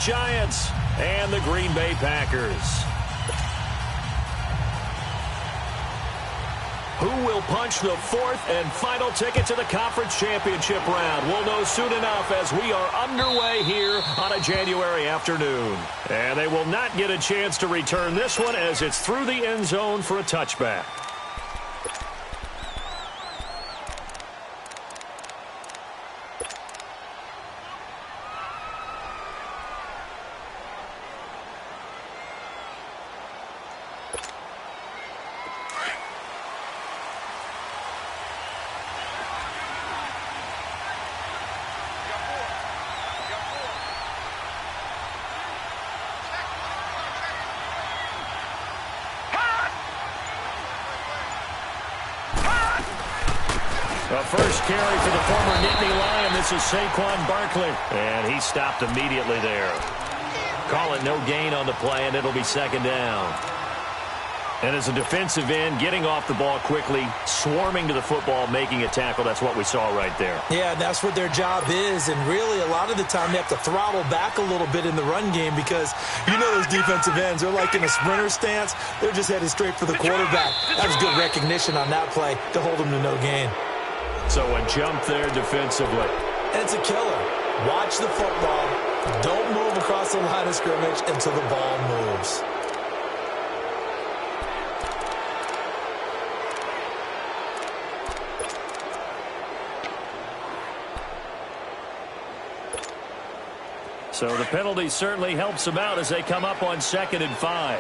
Giants and the Green Bay Packers. Who will punch the fourth and final ticket to the conference championship round? We'll know soon enough as we are underway here on a January afternoon. And they will not get a chance to return this one as it's through the end zone for a touchback. A first carry for the former Nittany Lion. This is Saquon Barkley. And he stopped immediately there. Call it no gain on the play, and it'll be second down. And as a defensive end, getting off the ball quickly, swarming to the football, making a tackle, that's what we saw right there. Yeah, that's what their job is. And really, a lot of the time, they have to throttle back a little bit in the run game because you know those defensive ends, they're like in a sprinter stance. They're just headed straight for the quarterback. That was good recognition on that play to hold them to no gain. So a jump there defensively. And it's a killer. Watch the football. Don't move across the line of scrimmage until the ball moves. So the penalty certainly helps them out as they come up on 2nd and 5.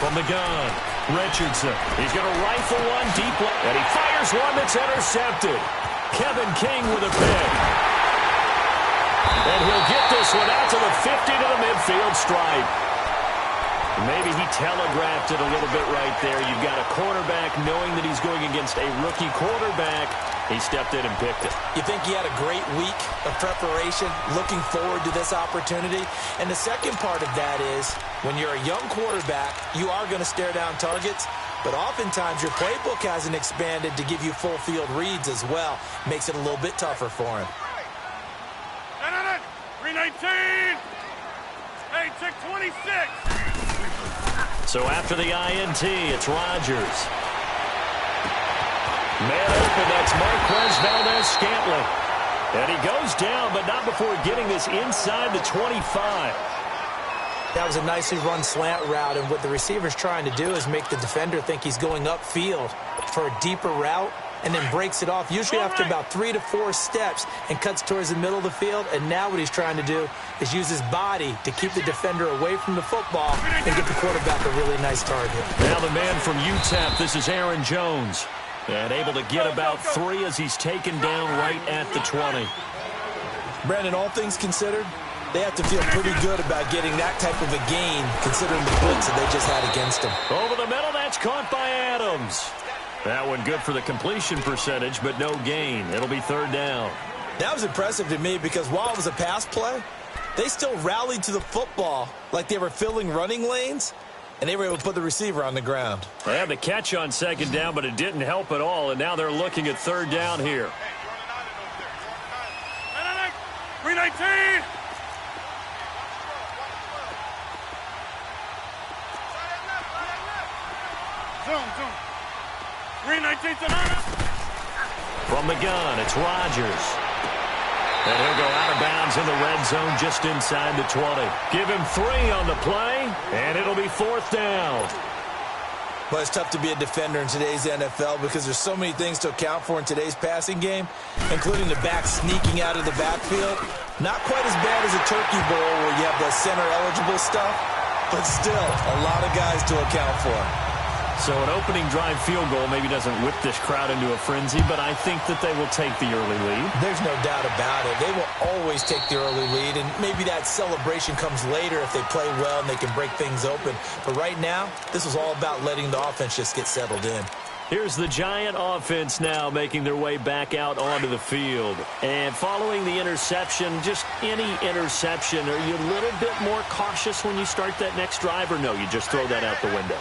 From the gun, Richardson. He's going to rifle one deep left, and he fires one that's intercepted. Kevin King with a pick. And he'll get this one out to the 50 to the midfield stripe. Maybe he telegraphed it a little bit right there. You've got a quarterback knowing that he's going against a rookie quarterback. He stepped in and picked it. You think he had a great week of preparation, looking forward to this opportunity? And the second part of that is, when you're a young quarterback, you are going to stare down targets, but oftentimes your playbook hasn't expanded to give you full field reads as well. Makes it a little bit tougher for him. 319! Hey, check 26! So after the INT, it's Rodgers. Man open, that's Marquez Valdez-Scantling. And he goes down, but not before getting this inside the 25. That was a nicely run slant route, and what the receiver's trying to do is make the defender think he's going upfield for a deeper route, and then breaks it off, usually after about 3 to 4 steps, and cuts towards the middle of the field. And now what he's trying to do is use his body to keep the defender away from the football and get the quarterback a really nice target. Now the man from UTEP, this is Aaron Jones. And able to get about 3 as he's taken down right at the 20. Brandon, all things considered, they have to feel pretty good about getting that type of a gain, considering the blitz that they just had against them. Over the middle, that's caught by Adams. That one good for the completion percentage, but no gain. It'll be 3rd down. That was impressive to me because while it was a pass play, they still rallied to the football like they were filling running lanes, and they were able to put the receiver on the ground. They had the catch on 2nd down, but it didn't help at all, and now they're looking at 3rd down here. 319! Zoom. 319 to From the gun, it's Rodgers. And he'll go out of bounds in the red zone just inside the 20. Give him 3 on the play, and it'll be 4th down. Well, it's tough to be a defender in today's NFL because there's so many things to account for in today's passing game, including the back sneaking out of the backfield. Not quite as bad as a turkey bowl where you have the center-eligible stuff, but still a lot of guys to account for. So an opening drive field goal maybe doesn't whip this crowd into a frenzy, but I think that they will take the early lead. There's no doubt about it. They will always take the early lead, and maybe that celebration comes later if they play well and they can break things open. But right now, this was all about letting the offense just get settled in. Here's the Giant offense now making their way back out onto the field. And following the interception, just any interception, are you a little bit more cautious when you start that next drive, or no, you just throw that out the window?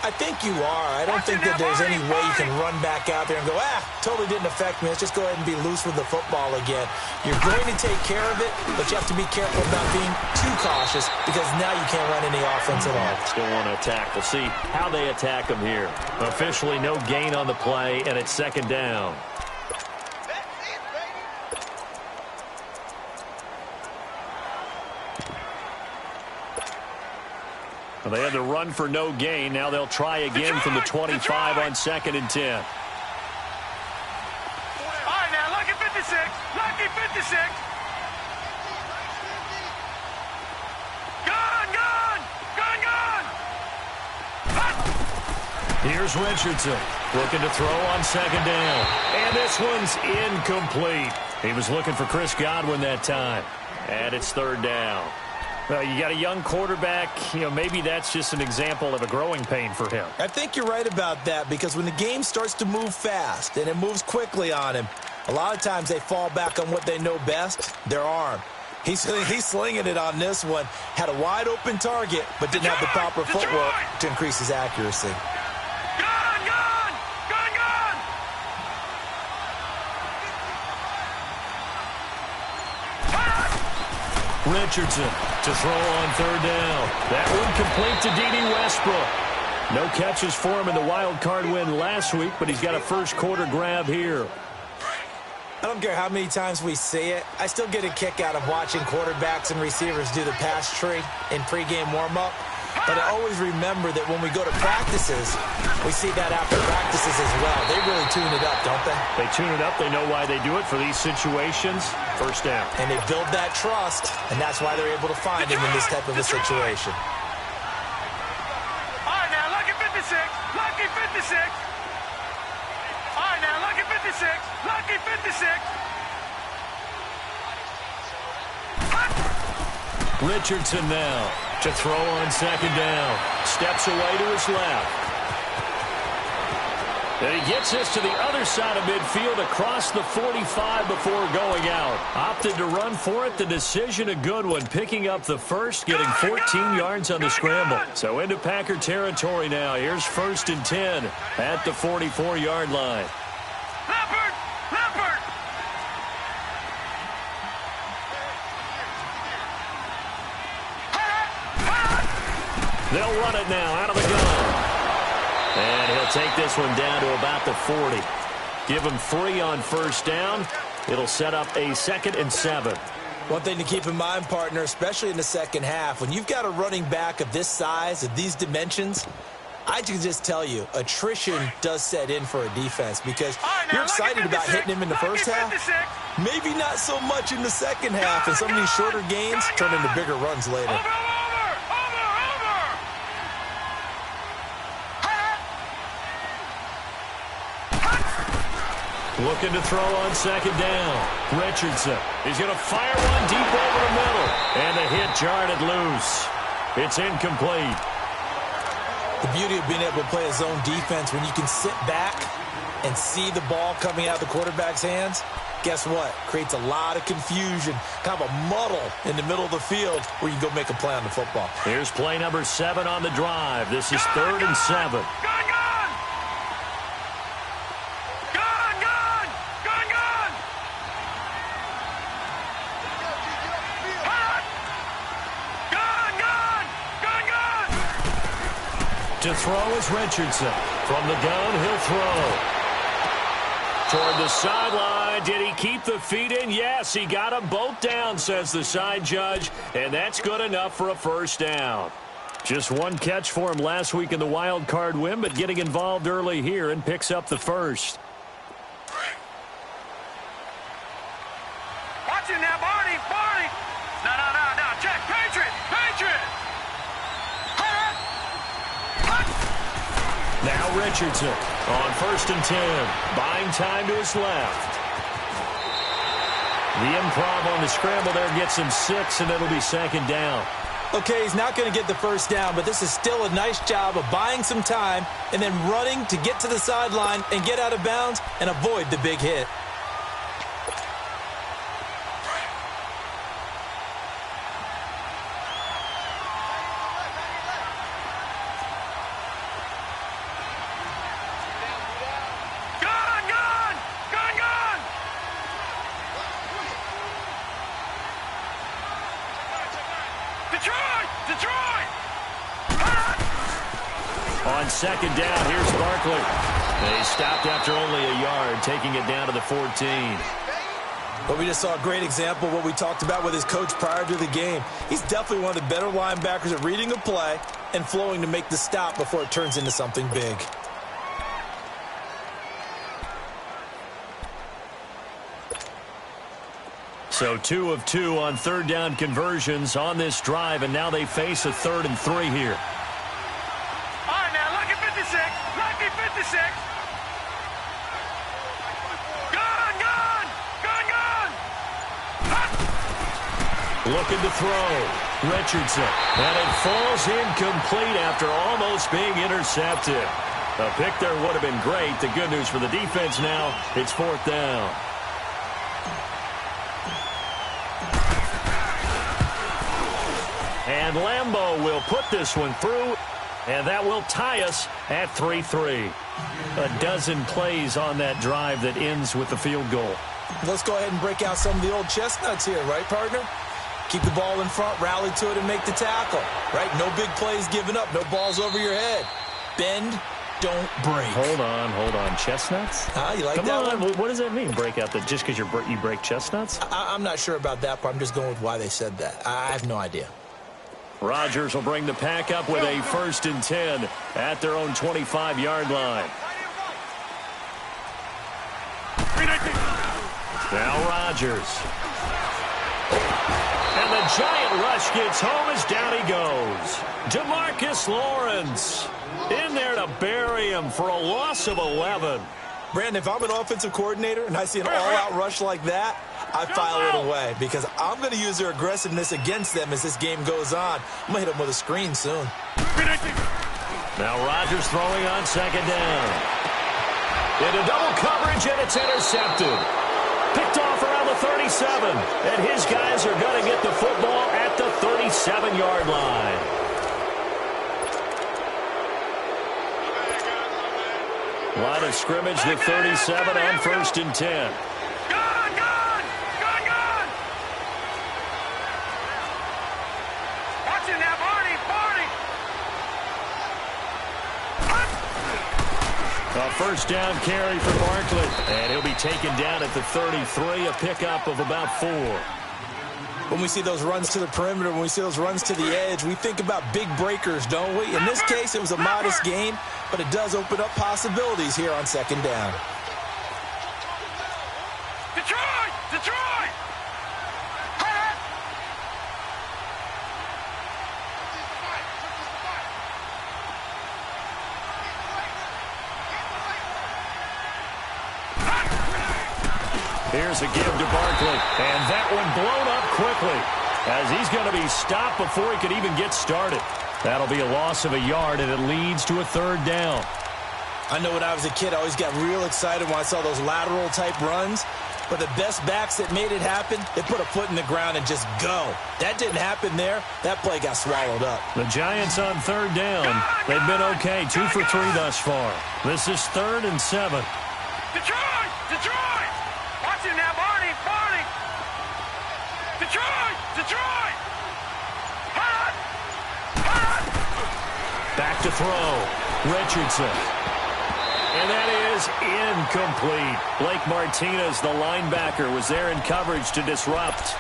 I think you are. I don't think that there's any way you can run back out there and go, totally didn't affect me. Let's just go ahead and be loose with the football again. You're going to take care of it, but you have to be careful about being too cautious because now you can't run any offense at all. Still want to attack. We'll see how they attack them here. Officially no gain on the play, and it's second down. Well, they had the run for no gain. Now they'll try again from the 25 on 2nd and 10. All right, now, lucky 56. Lucky 56. Gun, gun. Gun, gun. Here's Richardson looking to throw on 2nd down. And this one's incomplete. He was looking for Chris Godwin that time. And it's 3rd down. Well, you got a young quarterback, maybe that's just an example of a growing pain for him. I think you're right about that because when the game starts to move fast and it moves quickly on him, a lot of times they fall back on what they know best, their arm. He's slinging it on this one. Had a wide open target, but didn't have the proper footwork to increase his accuracy. Gun, gun. Gun, gun. Richardson to throw on 3rd down. That one complete to D.D. Westbrook. No catches for him in the wild card win last week, but he's got a first quarter grab here. I don't care how many times we see it. I still get a kick out of watching quarterbacks and receivers do the pass tree in pregame warm-up. But I always remember that when we go to practices, we see that after practices as well. They really tune it up, don't they? They tune it up. They know why they do it for these situations. First down. And they build that trust, and that's why they're able to find him in this type of a situation. All right, now, lucky 56. Lucky 56. All right, now, lucky 56. Lucky 56. Richardson now to throw on 2nd down. Steps away to his left. And he gets this to the other side of midfield across the 45 before going out. Opted to run for it. The decision a good one. Picking up the first, getting 14 yards on the scramble. So into Packer territory now. Here's 1st and 10 at the 44-yard line. Leopard! Leopard! They'll run it now out of the gun. And he'll take this one down to about the 40. Give him 3 on 1st down. It'll set up a 2nd and 7. One thing to keep in mind, partner, especially in the second half, when you've got a running back of this size, of these dimensions, I can just tell you, attrition does set in for a defense because you're excited about hitting him in the first half. Maybe not so much in the second half, and some of these shorter gains turn into bigger runs later. Looking to throw on 2nd down. Richardson. He's going to fire one deep over the middle. And the hit jarred it loose. It's incomplete. The beauty of being able to play a zone defense when you can sit back and see the ball coming out of the quarterback's hands, guess what? Creates a lot of confusion, kind of a muddle in the middle of the field where you can go make a play on the football. Here's play number 7 on the drive. This is 3rd and 7. To throw is Richardson. From the gun, he'll throw. Toward the sideline. Did he keep the feet in? Yes, he got them both down, says the side judge. And that's good enough for a 1st down. Just one catch for him last week in the wild card win, but getting involved early here and picks up the 1st. Watch it now, Barney. Barney. No. Check. Patriot. Patriot. Now Richardson on 1st and 10. Buying time to his left. The improv on the scramble there gets him 6, and it'll be 2nd down. Okay, he's not going to get the first down, but this is still a nice job of buying some time and then running to get to the sideline and get out of bounds and avoid the big hit. On second down, here's Barkley. They stopped after only a yard, taking it down to the 14. But we just saw a great example of what we talked about with his coach prior to the game. He's definitely one of the better linebackers at reading a play and flowing to make the stop before it turns into something big. So 2 of 2 on third down conversions on this drive, and now they face a 3rd and 3 here. All right, now, lucky 56. Lucky 56. Gun, gun. Gun, gun. Looking to throw. Richardson. And it falls incomplete after almost being intercepted. A pick there would have been great. The good news for the defense now, it's 4th down. And Lambeau will put this one through, and that will tie us at 3-3. A dozen plays on that drive that ends with the field goal. Let's go ahead and break out some of the old chestnuts here, right, partner? Keep the ball in front, rally to it, and make the tackle, right? No big plays given up, no balls over your head. Bend, don't break. Hold on. Chestnuts? You like Come that on. one? What does that mean, break out? Just because you break chestnuts? I'm not sure about that part. I'm just going with why they said that. I have no idea. Rodgers will bring the pack up with a 1st and 10 at their own 25-yard line. Now Rodgers. And the giant rush gets home as down he goes. DeMarcus Lawrence in there to bury him for a loss of 11. Brandon, if I'm an offensive coordinator and I see an all-out rush like that, I file it away because I'm going to use their aggressiveness against them as this game goes on. I'm going to hit them with a screen soon. Now Rodgers throwing on second down. Into double coverage, and it's intercepted. Picked off around the 37, and his guys are going to get the football at the 37-yard line. Line of scrimmage, the 37 on 1st and 10. A 1st down carry for Barkley, and he'll be taken down at the 33, a pickup of about 4. When we see those runs to the perimeter, when we see those runs to the edge, we think about big breakers, don't we? In this case, it was a modest gain, but it does open up possibilities here on 2nd down. Detroit! Detroit! Here's a give to Barkley, and that one blown up quickly as he's going to be stopped before he could even get started. That'll be a loss of a yard, and it leads to a 3rd down. I know when I was a kid, I always got real excited when I saw those lateral-type runs, but the best backs that made it happen, they put a foot in the ground and just go. That didn't happen there. That play got swallowed up. The Giants on 3rd down. They've been okay, 2 for 3 thus far. This is 3rd and 7. Detroit! Detroit! Watch him now, Barney! Barney! Detroit! Detroit! Hot! Hot! Back to throw. Richardson. And that is incomplete. Blake Martinez, the linebacker, was there in coverage to disrupt.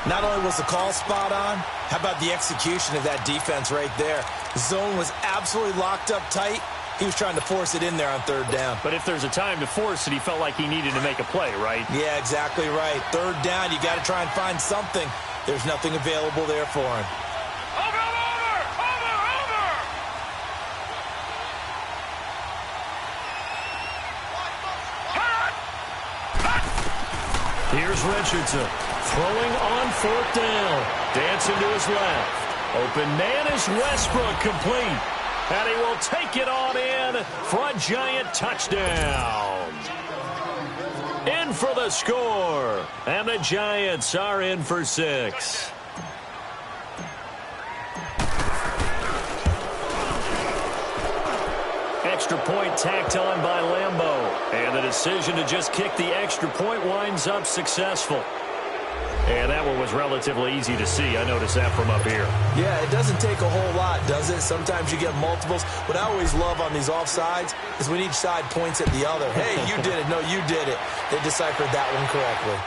Not only was the call spot on, how about the execution of that defense right there? The zone was absolutely locked up tight. He was trying to force it in there on 3rd down. But if there's a time to force it, he felt like he needed to make a play, right? Yeah, exactly right. 3rd down, you got to try and find something. There's nothing available there for him. Over! Here's Richardson throwing on 4th down. Dancing to his left. Open man is Westbrook, complete. And he will take it on in for a Giant touchdown. In for the score. And the Giants are in for 6. Extra point tacked on by Lambeau. And the decision to just kick the extra point winds up successful. And that one was relatively easy to see. I noticed that from up here. Yeah, it doesn't take a whole lot, does it? Sometimes you get multiples. What I always love on these offsides is when each side points at the other. Hey, you did it. No, you did it. They deciphered that one correctly.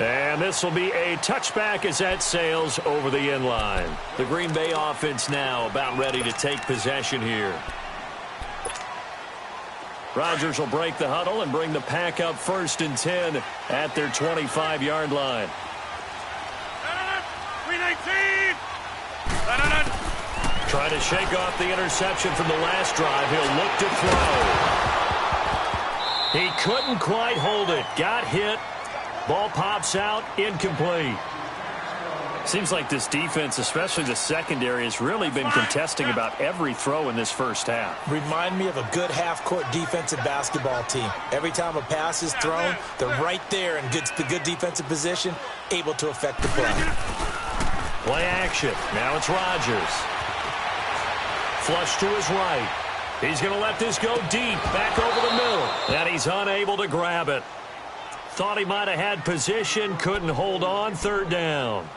And this will be a touchback as that sails over the end line. The Green Bay offense now about ready to take possession here. Rodgers will break the huddle and bring the pack up 1st and 10 at their 25-yard line. 319. Trying to shake off the interception from the last drive. He'll look to throw. He couldn't quite hold it. Got hit. Ball pops out. Incomplete. Seems like this defense, especially the secondary, has really been contesting about every throw in this first half. Remind me of a good half-court defensive basketball team. Every time a pass is thrown, they're right there in good defensive position, able to affect the play. Play action. Now it's Rodgers. Flush to his right. He's going to let this go deep, back over the middle. And he's unable to grab it. Thought he might have had position, couldn't hold on. 3rd down.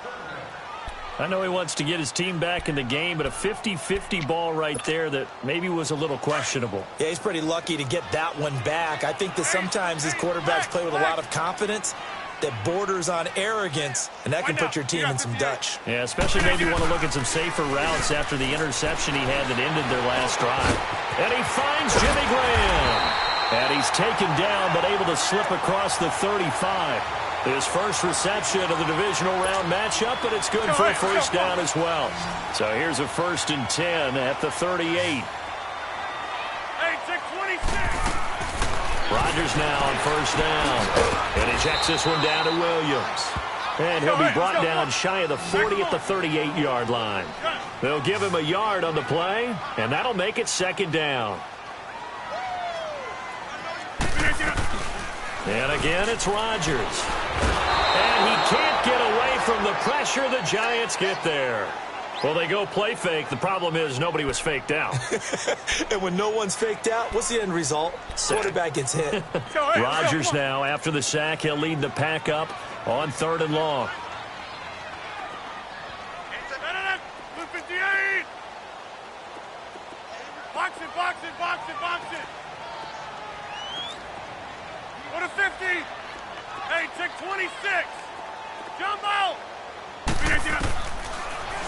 I know he wants to get his team back in the game, but a 50-50 ball right there that maybe was a little questionable. Yeah, he's pretty lucky to get that one back. I think that sometimes his quarterbacks play with a lot of confidence that borders on arrogance, and that can put your team in some Dutch. Yeah, especially maybe want to look at some safer routes after the interception he had that ended their last drive. And he finds Jimmy Graham. And he's taken down, but able to slip across the 35. His first reception of the divisional round matchup, but it's good for a 1st down as well. So here's a 1st and 10 at the 38. Hey, 626. Rodgers now on 1st down. And he checks this one down to Williams. And he'll be brought down shy of the 40 at the 38-yard line. They'll give him a yard on the play, and that'll make it 2nd down. And again, it's Rodgers. And he can't get away from the pressure. The Giants get there. Well, they go play fake. The problem is nobody was faked out. And when no one's faked out, what's the end result? Quarterback gets hit. Rodgers now, after the sack, he'll lead the pack up on 3rd and long. 258. Box it, box it, box it, box it. Go to 50. Hey, check 26. Jumbo.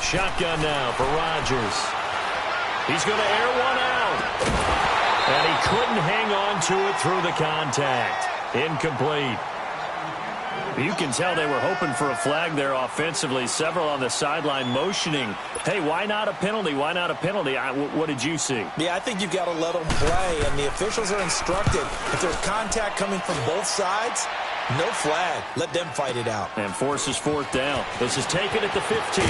Shotgun now for Rodgers. He's going to air one out. And he couldn't hang on to it through the contact. Incomplete. You can tell they were hoping for a flag there offensively. Several on the sideline motioning. Hey, why not a penalty? Why not a penalty? What did you see? Yeah, I think you've got to let them play, and the officials are instructed. If there's contact coming from both sides, no flag. Let them fight it out. And forces 4th down. This is taken at the 15.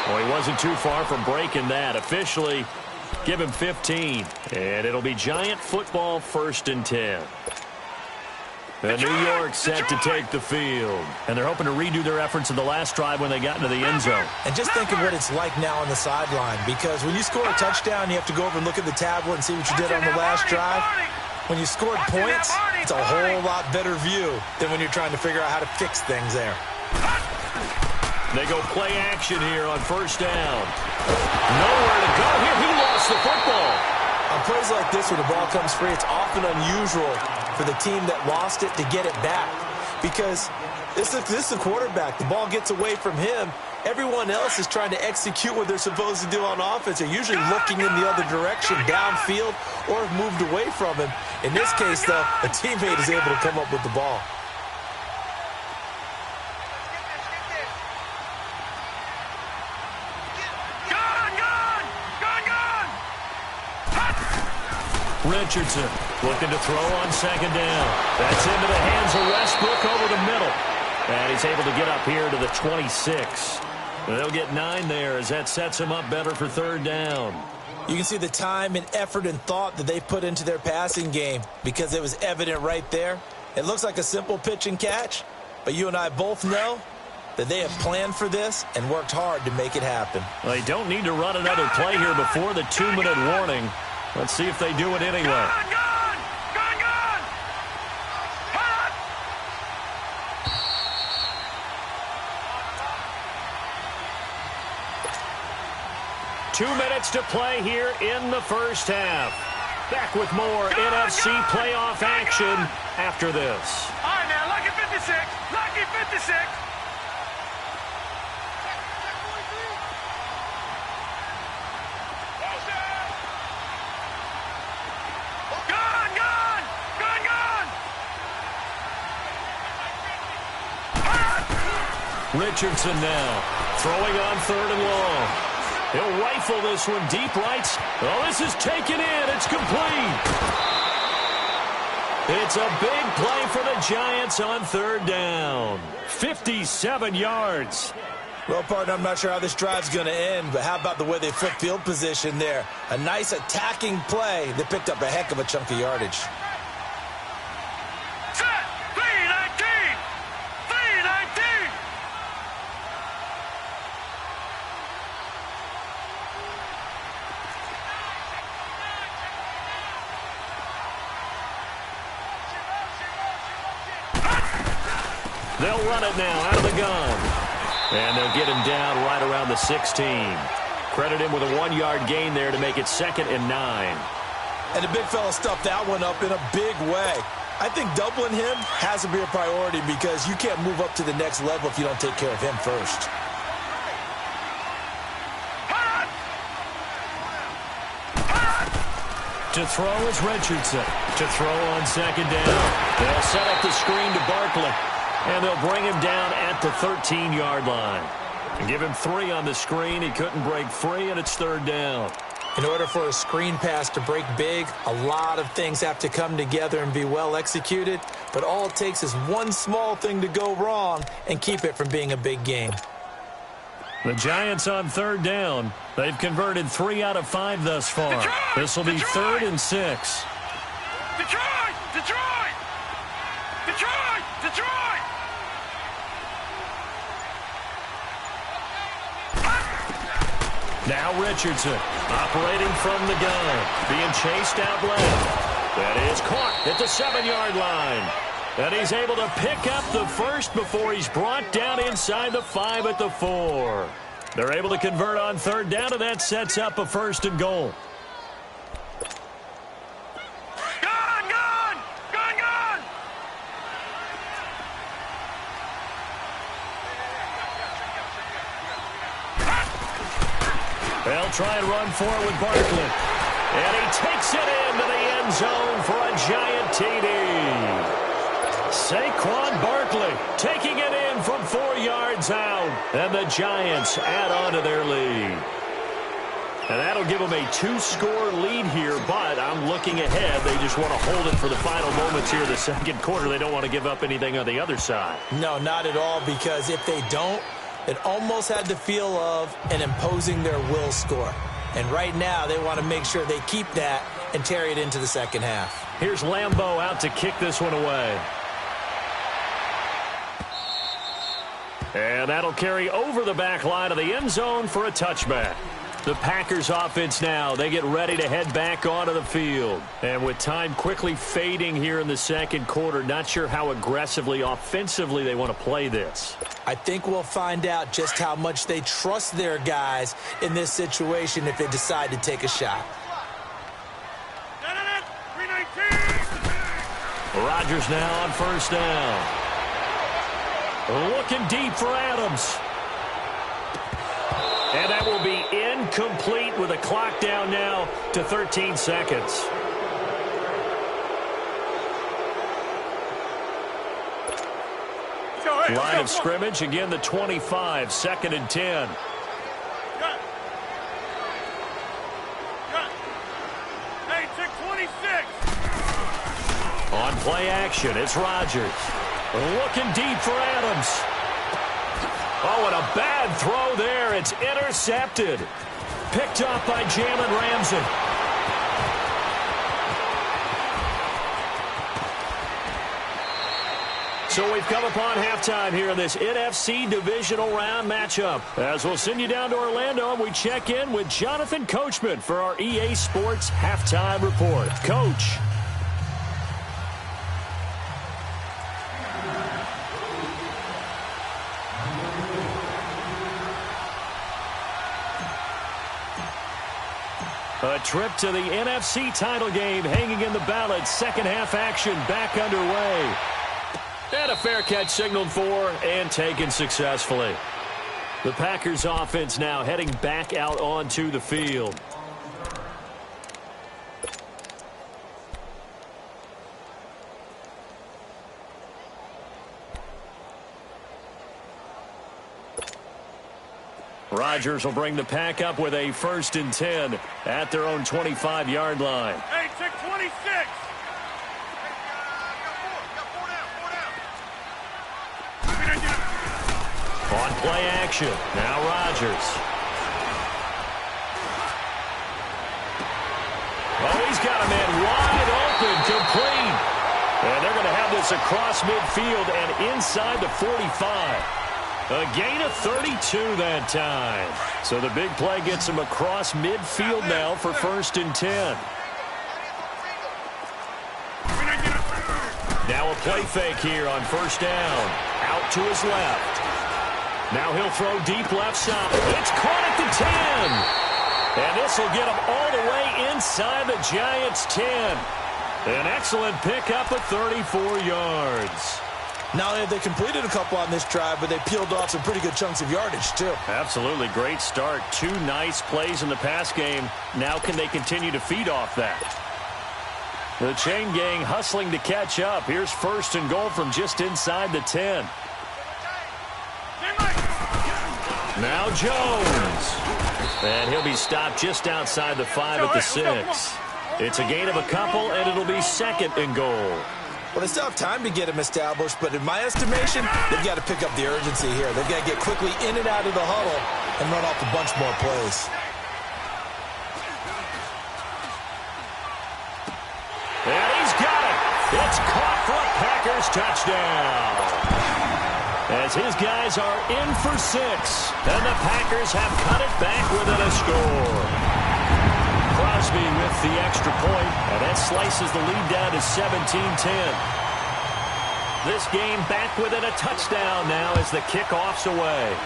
Well, he wasn't too far from breaking that. Officially, give him 15. And it'll be Giant football 1st and 10. And New York set to take the field. And they're hoping to redo their efforts in the last drive when they got into the end zone. And just think of what it's like now on the sideline. Because when you score a touchdown, you have to go over and look at the tablet and see what you did on the last drive. When you scored points, it's a whole lot better view than when you're trying to figure out how to fix things there. They go play action here on 1st down. Nowhere to go here. He lost the football. On plays like this where the ball comes free, it's often unusual for the team that lost it to get it back. Because this is the quarterback. The ball gets away from him. Everyone else is trying to execute what they're supposed to do on offense. They're usually looking in the other direction, downfield, or have moved away from him. In this case, though, a teammate is able to come up with the ball. Richardson looking to throw on 2nd down. That's into the hands of Westbrook over the middle. And he's able to get up here to the 26. They'll get 9 there as that sets him up better for third down. You can see the time and effort and thought that they put into their passing game because it was evident right there. It looks like a simple pitch and catch, but you and I both know that they have planned for this and worked hard to make it happen. They don't need to run another play here before the 2-minute warning. Let's see if they do it anyway. Gone! 2 minutes to play here in the first half. Back with more NFC playoff action after this. All right, now, lucky 56. Lucky 56. Richardson now throwing on 3rd and long. He'll rifle this one deep right. Oh, this is taken in. It's complete. It's a big play for the Giants on 3rd down. 57 yards. Well, partner, I'm not sure how this drive's going to end, but how about the way they flipped field position there? A nice attacking play that picked up a heck of a chunk of yardage. They'll run it now out of the gun. And they'll get him down right around the 16. Credit him with a 1-yard gain there to make it 2nd and 9. And the big fella stuffed that one up in a big way. I think doubling him has to be a priority because you can't move up to the next level if you don't take care of him first. To throw is Richardson. To throw on 2nd down. They'll set up the screen to Barkley. And they'll bring him down at the 13-yard line. And give him 3 on the screen. He couldn't break free, and it's 3rd down. In order for a screen pass to break big, a lot of things have to come together and be well executed. But all it takes is one small thing to go wrong and keep it from being a big game. The Giants on 3rd down. They've converted 3 out of 5 thus far. This will be 3rd and 6. Detroit! Detroit! Detroit! Detroit! Now Richardson operating from the gun, being chased out left. That is caught at the 7-yard line. And he's able to pick up the first before he's brought down inside the 5 at the 4. They're able to convert on 3rd down, and that sets up a 1st and goal. They'll try and run for it with Barkley. And he takes it into the end zone for a giant TD. Saquon Barkley taking it in from 4 yards out. And the Giants add on to their lead. And that'll give them a 2-score lead here, but I'm looking ahead. They just want to hold it for the final moments here in the 2nd quarter. They don't want to give up anything on the other side. No, not at all, because if they don't, it almost had the feel of an imposing their will score. And right now, they want to make sure they keep that and carry it into the 2nd half. Here's Lambeau out to kick this one away. And that'll carry over the back line of the end zone for a touchback. The Packers offense now, they get ready to head back onto the field. And with time quickly fading here in the 2nd quarter, not sure how aggressively, offensively they want to play this. I think we'll find out just how much they trust their guys in this situation if they decide to take a shot. Rodgers now on 1st down. Looking deep for Adams. And that will be incomplete with a clock down now to 13 seconds. Line of scrimmage, again the 25, 2nd and 10. Hey, 26. On play action, it's Rodgers. Looking deep for Adams. Oh, and a bad throw there. It's intercepted. Picked up by Jalen Ramsey. So we've come upon halftime here in this NFC divisional round matchup. As we'll send you down to Orlando, and we check in with Jonathan Coachman for our EA Sports halftime report. Coach. A trip to the NFC title game hanging in the balance. Second half action back underway. And a fair catch signaled for and taken successfully. The Packers offense now heading back out onto the field. Rodgers will bring the pack up with a 1st and 10 at their own 25-yard line. Hey, check 26. On play action, now Rodgers. Oh, he's got a man wide open, complete. And they're going to have this across midfield and inside the 45. A gain of 32 that time. So the big play gets him across midfield now for 1st and 10. Now a play fake here on 1st down. Out to his left. Now he'll throw deep left side. It's caught at the 10. And this will get him all the way inside the Giants' 10. An excellent pickup of 34 yards. Not only have they completed a couple on this drive, but they peeled off some pretty good chunks of yardage, too. Absolutely. Great start. 2 nice plays in the pass game. Now can they continue to feed off that? The chain gang hustling to catch up. Here's 1st and goal from just inside the 10. Now Jones. And he'll be stopped just outside the 5 at the 6. It's a gain of a couple, and it'll be 2nd and goal. Well, they still have time to get him established, but in my estimation, they've got to pick up the urgency here. They've got to get quickly in and out of the huddle and run off a bunch more plays. And he's got it. It's caught for a Packers touchdown. As his guys are in for 6, and the Packers have cut it back within a score. Crosby with the extra point, and that slices the lead down to 17-10. This game back within a touchdown now as the kickoff's away.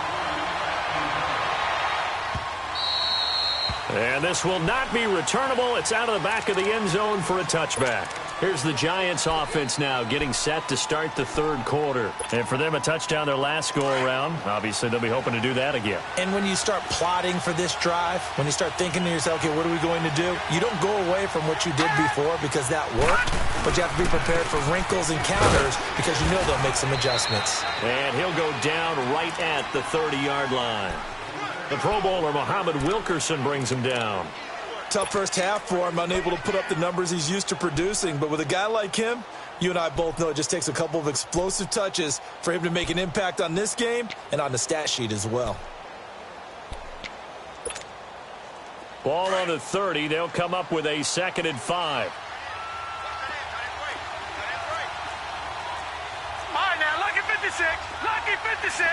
And this will not be returnable. It's out of the back of the end zone for a touchback. Here's the Giants offense now getting set to start the 3rd quarter. And for them, a touchdown their last go-around. Obviously, they'll be hoping to do that again. And when you start plotting for this drive, when you start thinking to yourself, okay, what are we going to do? You don't go away from what you did before because that worked, but you have to be prepared for wrinkles and counters because you know they'll make some adjustments. And he'll go down right at the 30-yard line. The Pro Bowler, Muhammad Wilkerson, brings him down. Tough first half for him, unable to put up the numbers he's used to producing. But with a guy like him, you and I both know it just takes a couple of explosive touches for him to make an impact on this game and on the stat sheet as well. Ball on the 30. They'll come up with a 2nd and 5. All right, now, lucky 56. Lucky 56.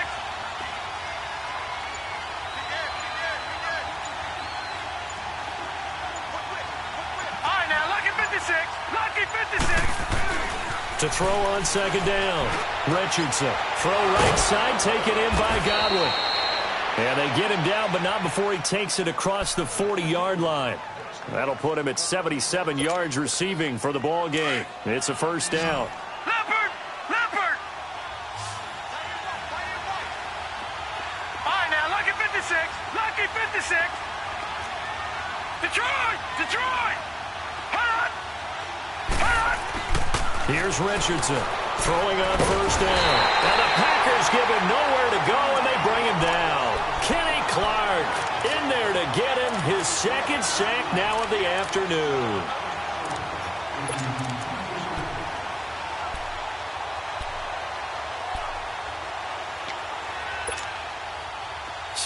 Lucky 56. To throw on 2nd down. Richardson. Throw right side, taken in by Godwin. And they get him down, but not before he takes it across the 40-yard line. That'll put him at 77 yards receiving for the ball game. It's a 1st down. Leopard! Leopard! All right, now, lucky 56. Lucky 56. Detroit! Detroit! Here's Richardson throwing on 1st down. And the Packers give him nowhere to go, and they bring him down. Kenny Clark in there to get him his 2nd sack now of the afternoon.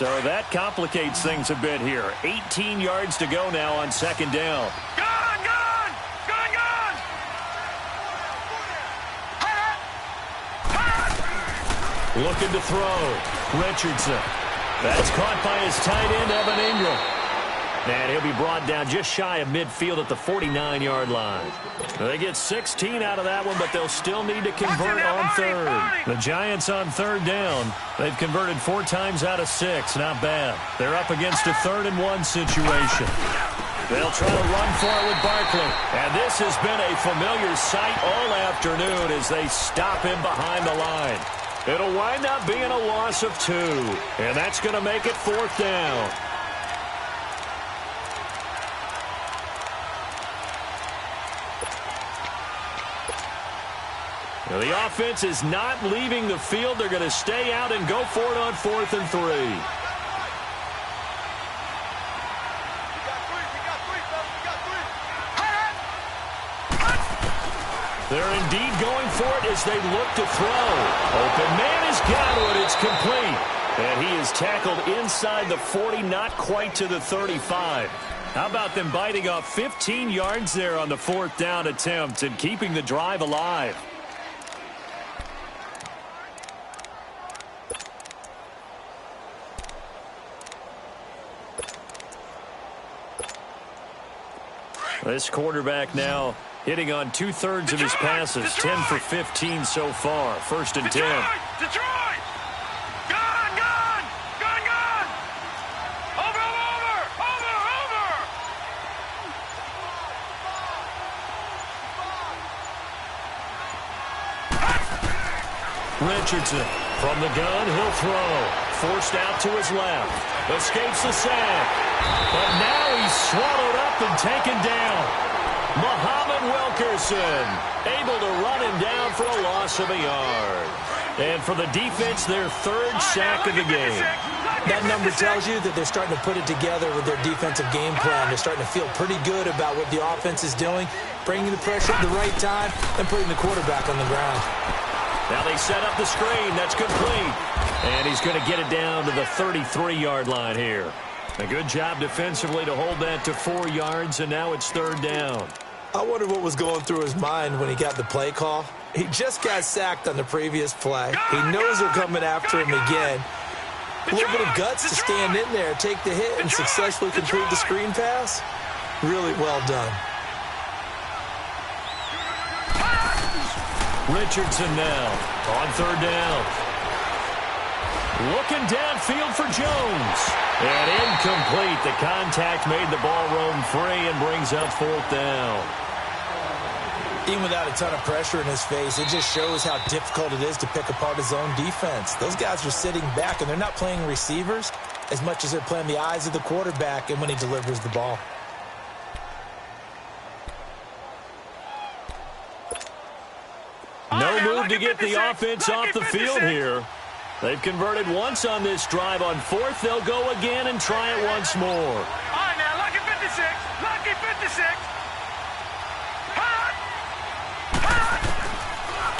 So that complicates things a bit here. 18 yards to go now on second down. Gone, gone, gone, gone. Looking to throw. Richardson. That's caught by his tight end, Evan Ingram. And he'll be brought down just shy of midfield at the 49-yard line. They get 16 out of that one, but they'll still need to convert on third. The Giants on third down. They've converted 4 times out of 6. Not bad. They're up against a 3rd-and-1 situation. They'll try to run for it with Barkley. And this has been a familiar sight all afternoon as they stop him behind the line. It'll wind up being a loss of 2. And that's going to make it 4th down. Now, the offense is not leaving the field. They're going to stay out and go for it on 4th and 3. They're indeed going for it as they look to throw. Open man has got it. It's complete. And he is tackled inside the 40, not quite to the 35. How about them biting off 15 yards there on the 4th down attempt and keeping the drive alive? This quarterback now hitting on 2/3 of his passes, 10 for 15 so far. 1st and 10. Detroit! Gone, gone! Gone, gone! Over, over! Over, over! Richardson from the gun, he'll throw. Forced out to his left. Escapes the sack. But now he's swallowed up and taken down. Muhammad Wilkerson able to run him down for a loss of a yard. And for the defense, their 3rd sack of the game. That number tells you that they're starting to put it together with their defensive game plan. They're starting to feel pretty good about what the offense is doing, bringing the pressure at the right time, and putting the quarterback on the ground. Now they set up the screen. That's complete. And he's going to get it down to the 33-yard line here. A good job defensively to hold that to 4 yards, and now it's 3rd down. I wonder what was going through his mind when he got the play call. He just got sacked on the previous play. He knows they're coming after him again. A little bit of guts to stand in there, take the hit, and successfully complete the screen pass. Really well done. Richardson now on 3rd down. Looking downfield for Jones. And incomplete. The contact made the ball roam free and brings up 4th down. Even without a ton of pressure in his face, it just shows how difficult it is to pick apart his own defense. Those guys are sitting back, and they're not playing receivers as much as they're playing the eyes of the quarterback and when he delivers the ball. No move to get the offense off the field here. They've converted once on this drive. On 4th, they'll go again and try it once more. All right, now, lucky 56. Lucky 56.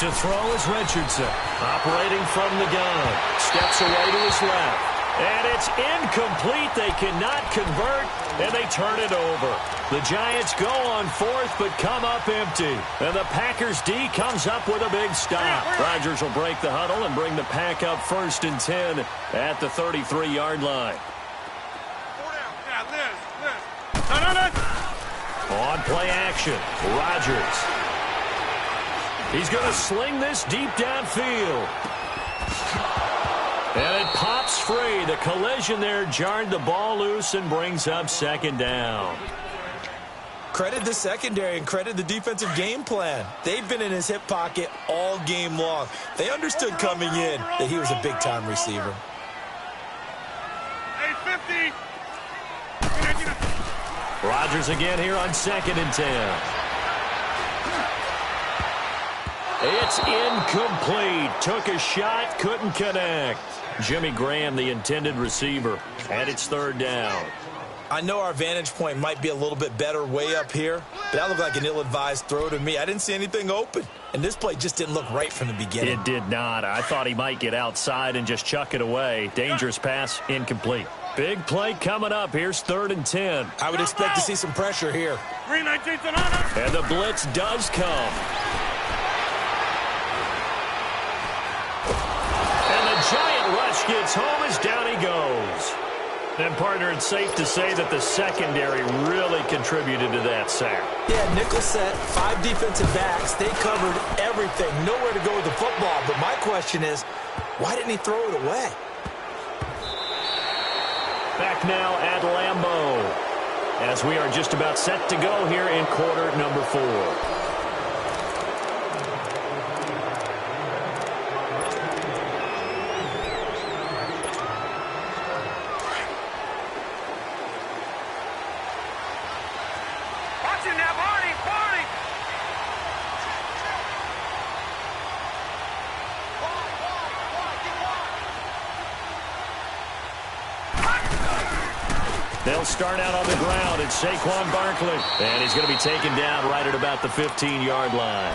To throw is Richardson. Operating from the gun. Steps away to his left. And it's incomplete. They cannot convert, and they turn it over. The Giants go on 4th, but come up empty. And the Packers D comes up with a big stop. Rodgers will break the huddle and bring the Pack up 1st and 10 at the 33-yard line. On play action, Rodgers. He's going to sling this deep downfield. And it pops free. The collision there jarred the ball loose and brings up 2nd down. Credit the secondary and credit the defensive game plan. They've been in his hip pocket all game long. They understood coming in that he was a big-time receiver. Hey, 50. Rodgers again here on 2nd and 10. It's incomplete. Took a shot, couldn't connect. Jimmy Graham, the intended receiver, and it's 3rd down. I know our vantage point might be a little bit better way up here, but that looked like an ill-advised throw to me. I didn't see anything open, and this play just didn't look right from the beginning. It did not. I thought he might get outside and just chuck it away. Dangerous pass, incomplete. Big play coming up. Here's 3rd and 10. I would expect to see some pressure here. 3/19 and honor. And the blitz does come. And the giant rush gets home as down he goes. And, partner, it's safe to say that the secondary really contributed to that sack. Yeah, nickel set, 5 defensive backs. They covered everything. Nowhere to go with the football. But my question is, why didn't he throw it away? Back now at Lambeau, as we are just about set to go here in quarter number 4. Watch it now, Barney, Barney. They'll start out on the ground. It's Saquon Barkley. And he's going to be taken down right at about the 15-yard line.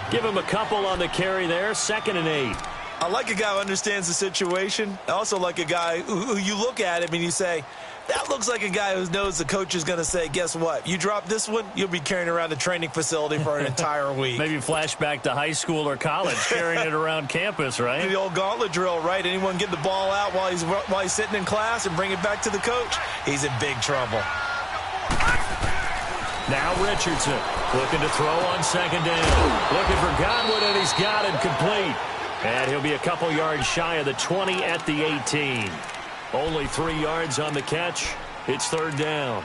Give him a couple on the carry there. 2nd and 8. I like a guy who understands the situation. I also like a guy who you look at him and you say, that looks like a guy who knows the coach is going to say, guess what? You drop this one, you'll be carrying around the training facility for an entire week. Maybe flashback to high school or college, carrying it around campus, right? The old gauntlet drill, right? Anyone get the ball out while he's sitting in class and bring it back to the coach? He's in big trouble. Now Richardson looking to throw on 2nd down. Looking for Godwin, and he's got him complete. And he'll be a couple yards shy of the 20 at the 18. Only 3 yards on the catch. It's 3rd down.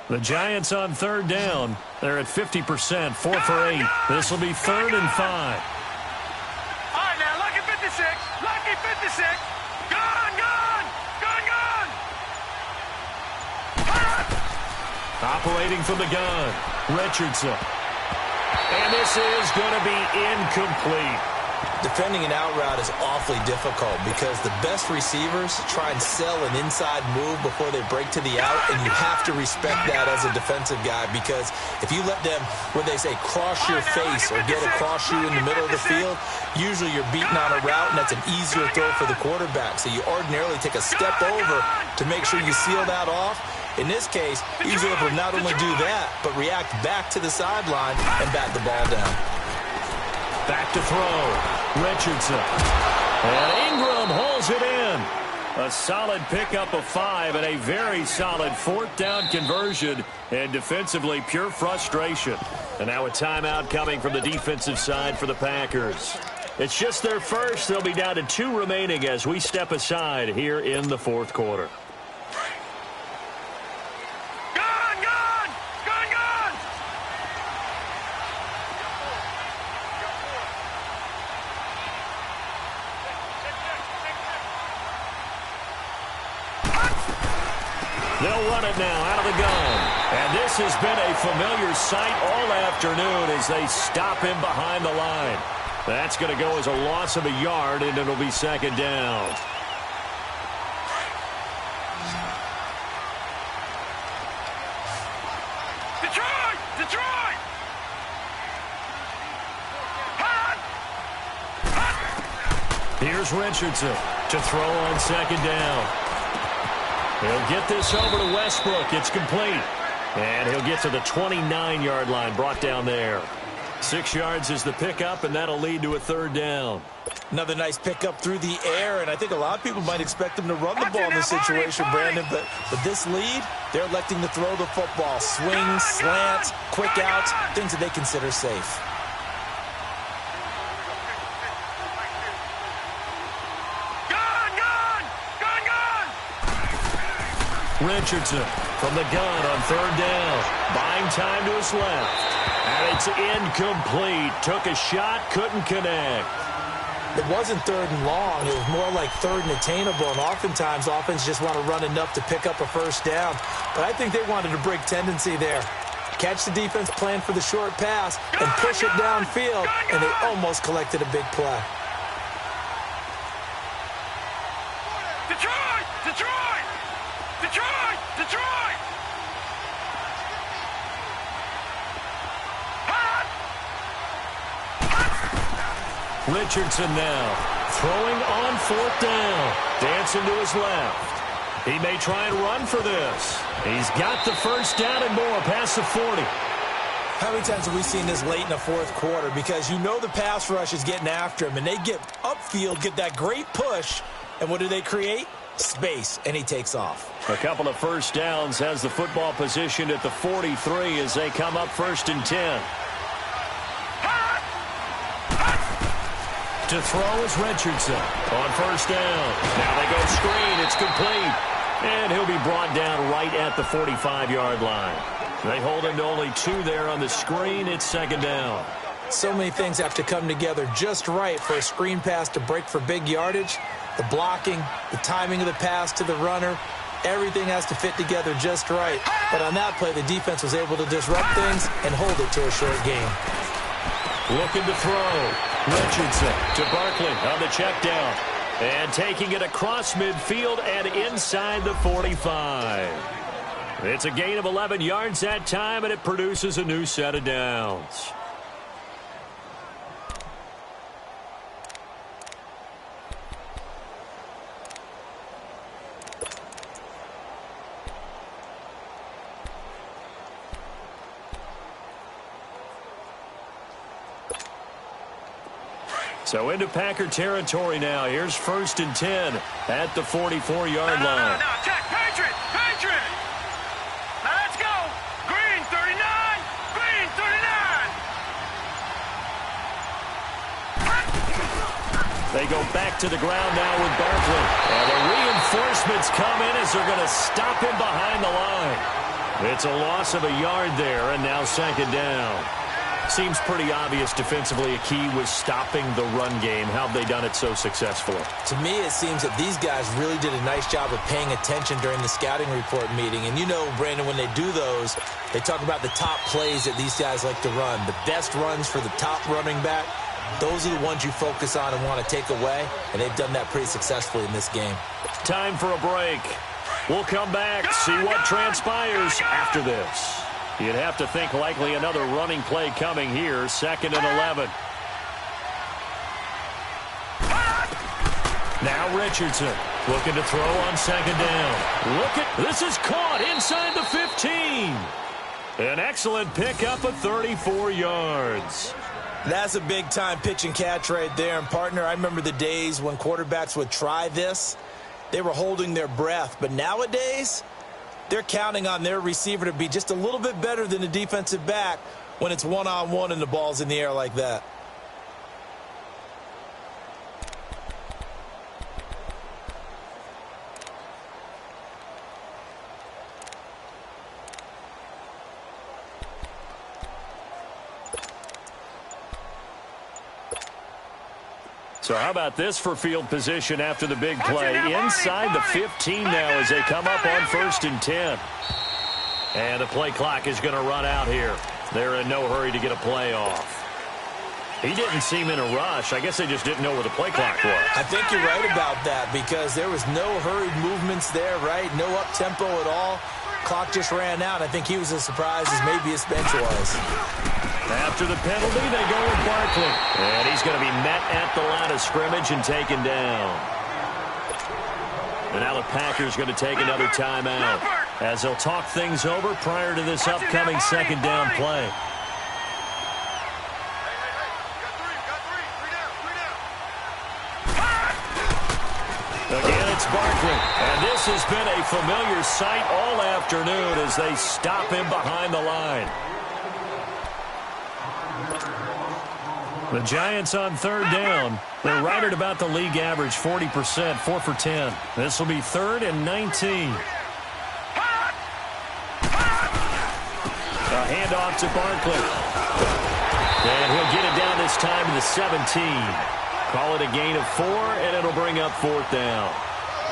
The Giants on 3rd down. They're at 50%, 4 for 8. This will be 3rd and 5. All right, now, lucky 56. Lucky 56. Gone, gone. Gone, gone. Operating from the gun, Richardson. And this is going to be incomplete. Defending an out route is awfully difficult because the best receivers try and sell an inside move before they break to the out, and you have to respect that as a defensive guy because if you let them, what they say, cross your face or get across you in the middle of the field, usually you're beating on a route, and that's an easier throw for the quarterback. So you ordinarily take a step over to make sure you seal that off. In this case, he was able to not only do that, but react back to the sideline and bat the ball down. Back to throw. Richardson. And Ingram holds it in. A solid pickup of 5 and a very solid 4th down conversion. And defensively, pure frustration. And now a timeout coming from the defensive side for the Packers. It's just their first. They'll be down to 2 remaining as we step aside here in the 4th quarter. They'll run it now out of the gun. And this has been a familiar sight all afternoon as they stop him behind the line. That's going to go as a loss of a yard, and it'll be 2nd down. Detroit! Detroit! Here's Richardson to throw on 2nd down. He'll get this over to Westbrook. It's complete. And he'll get to the 29-yard line, brought down there. 6 yards is the pickup, and that'll lead to a 3rd down. Another nice pickup through the air, and I think a lot of people might expect them to run the ball in this situation, Brandon, but with this lead, they're electing to throw the football. Swings, slants, quick outs, things that they consider safe. Richardson from the gun on 3rd down. Buying time to his left. And it's incomplete. Took a shot, couldn't connect. It wasn't 3rd and long. It was more like 3rd and attainable, and oftentimes offense just want to run enough to pick up a 1st down. But I think they wanted to break tendency there. Catch the defense plan for the short pass and push it downfield, and they almost collected a big play. Detroit! Detroit! Detroit! Detroit! Richardson now throwing on 4th down. Dancing to his left. He may try and run for this. He's got the first down and more past the 40. How many times have we seen this late in the fourth quarter? Because you know the pass rush is getting after him, and they get upfield, get that great push, and what do they create? Space, and he takes off. A couple of first downs, has the football positioned at the 43 as they come up 1st and 10. To throw is Richardson on 1st down. Now they go screen. It's complete. And he'll be brought down right at the 45-yard line. They hold him to only 2 there on the screen. It's 2nd down. So many things have to come together just right for a screen pass to break for big yardage. The blocking, the timing of the pass to the runner, everything has to fit together just right. But on that play, the defense was able to disrupt things and hold it to a short game. Looking to throw. Richardson to Barkley on the check down. And taking it across midfield and inside the 45. It's a gain of 11 yards that time, and it produces a new set of downs. So into Packer territory now. Here's 1st and 10 at the 44-yard line. No, check. Patriot! Patriot! Now let's go! Green 39! Green 39! They go back to the ground now with Barkley. And the reinforcements come in as they're going to stop him behind the line. It's a loss of a yard there, and now 2nd down. Seems pretty obvious defensively a key was stopping the run game. How have they done it so successfully? To me, it seems that these guys really did a nice job of paying attention during the scouting report meeting. And you know, Brandon, when they do those, they talk about the top plays that these guys like to run. The best runs for the top running back, those are the ones you focus on and want to take away. And they've done that pretty successfully in this game. Time for a break. We'll come back, see what transpires after this. You'd have to think likely another running play coming here. 2nd and 11. Now Richardson looking to throw on 2nd down. Look at this is caught inside the 15. An excellent pickup of 34 yards. That's a big-time pitch and catch right there. And, partner, I remember the days when quarterbacks would try this. They were holding their breath. But nowadays, they're counting on their receiver to be just a little bit better than the defensive back when it's one-on-one and the ball's in the air like that. So how about this for field position after the big play? Inside the 15 now as they come up on 1st and 10. And the play clock is going to run out here. They're in no hurry to get a play off. He didn't seem in a rush. I guess they just didn't know where the play clock was. I think you're right about that because there was no hurried movements there, right? No up-tempo at all. Clock just ran out. I think he was as surprised as maybe his bench was. After the penalty, they go with Barkley. And he's going to be met at the line of scrimmage and taken down. And now the Packers going to take another timeout as they'll talk things over prior to this upcoming 2nd down play. Again, it's Barkley. And this has been a familiar sight all afternoon as they stop him behind the line. The Giants on 3rd down. They're right at about the league average, 40%, 4 for 10. This will be 3rd and 19. A handoff to Barkley. And he'll get it down this time to the 17. Call it a gain of 4, and it'll bring up 4th down.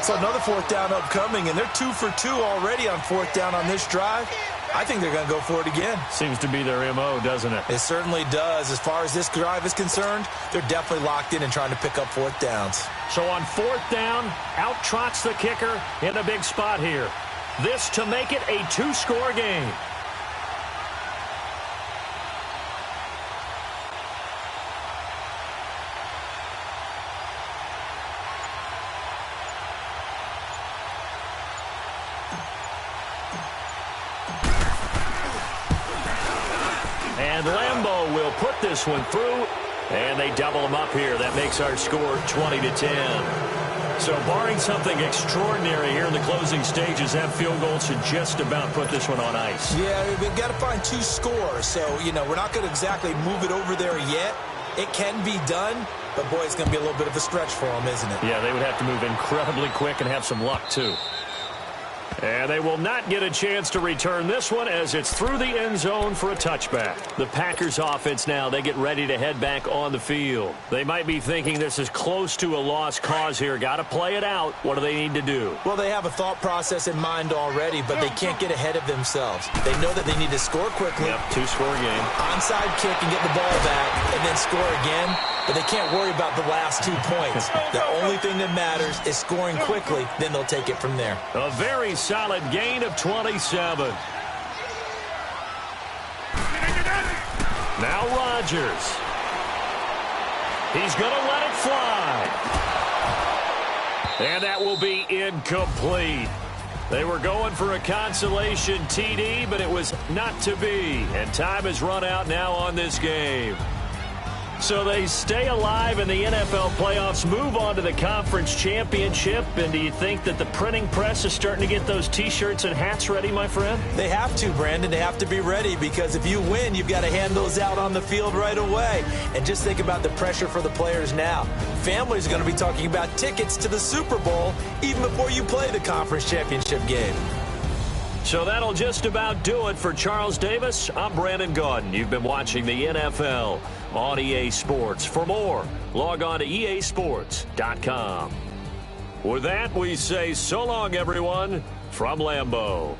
So another 4th down upcoming, and they're 2 for 2 already on 4th down on this drive. I think they're going to go for it again. Seems to be their MO, doesn't it? It certainly does. As far as this drive is concerned, they're definitely locked in and trying to pick up fourth downs. So on fourth down, out trots the kicker in a big spot here. This to make it a two-score game. And Lambeau will put this one through, and they double them up here. That makes our score 20-10. So barring something extraordinary here in the closing stages, that field goal should just about put this one on ice. Yeah, we've got to find two scores. So, we're not going to exactly move it over there yet. It can be done, but, boy, it's going to be a little bit of a stretch for them, isn't it? Yeah, they would have to move incredibly quick and have some luck, too. And they will not get a chance to return this one as it's through the end zone for a touchback. The Packers offense now, they get ready to head back on the field. They might be thinking this is close to a lost cause here. Got to play it out. What do they need to do? Well, they have a thought process in mind already, but they can't get ahead of themselves. They know that they need to score quickly. Yep, two-score game. Onside kick and get the ball back and then score again. But they can't worry about the last 2 points. The only thing that matters is scoring quickly. Then they'll take it from there. A very solid gain of 27. Now Rodgers. He's going to let it fly. And that will be incomplete. They were going for a consolation TD, but it was not to be. And time has run out now on this game. So they stay alive in the NFL playoffs, move on to the conference championship. And do you think that the printing press is starting to get those T-shirts and hats ready, my friend? They have to, Brandon. They have to be ready because if you win, you've got to hand those out on the field right away. And just think about the pressure for the players now. Families are going to be talking about tickets to the Super Bowl even before you play the conference championship game. So that'll just about do it for Charles Davis. I'm Brandon Gaudin. You've been watching the NFL on EA Sports. For more, log on to easports.com. With that, we say so long, everyone, from Lambeau.